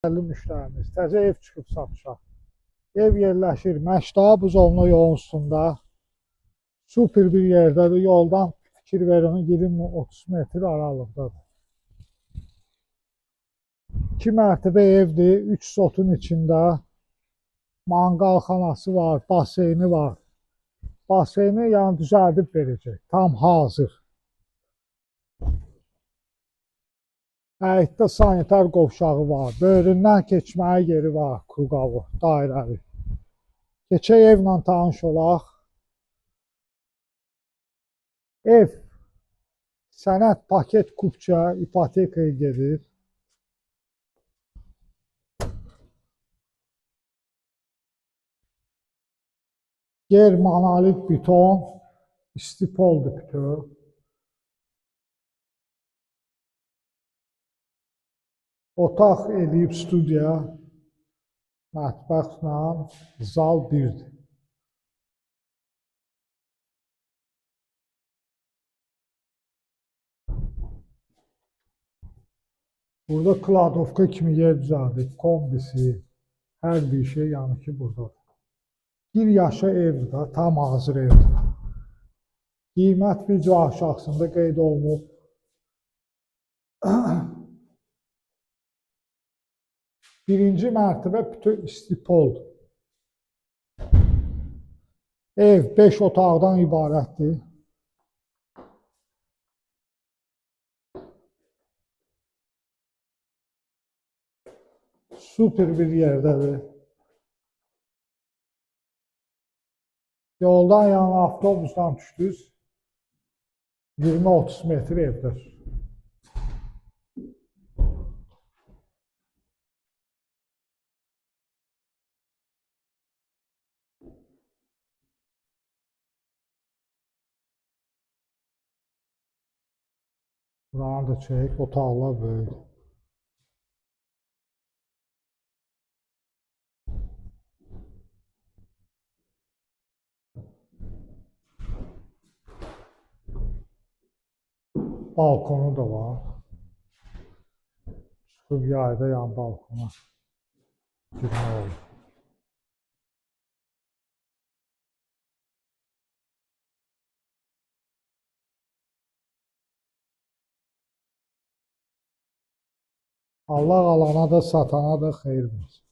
Dəyərli müştərimiz, təzə ev çıxıb satışa. Ev yerləşir Məştağa Buzovna yolunda. Super bir yerdədir. Yoldan fikir verin 20-30 metr aralıqdadır. 2 mərtəbə evdir. 3 sotun içində. Manqalxanası var, baseyni var. Baseyni yəni düzəldib verəcək. Tam hazır. Həyətdə sanitar qovşağı var. Böyründən keçməyə yeri var. Kurqavı, dairəli. Keçək evlə tanış olaq. Ev sənəd paket kupça ipotekaya gedir. Yer monolit beton, istipoldur bütöv. Otaq eləyib studiya, mətbəxlə, zal birdir. Burada kladovka kimi yer düzəldib, kombisi, hər bir şey yəni ki buradadır. Bir yaşa evdir da, tam hazır evdir. Qiymət video aşağısında qeyd olunub. Birinci mərtəbə bütün istipoldur. Ev 5 otaqdan ibarətdir. Super bir yerdədir. Yoldan yəni avtobusdan düşdünüz, 20-30 metr evdir. Buranı da çək, otaqlar böyük. Balkonu da var. Çıxıb yayda yan balkona girmək olur. Allah alana da satana da xeyir versin.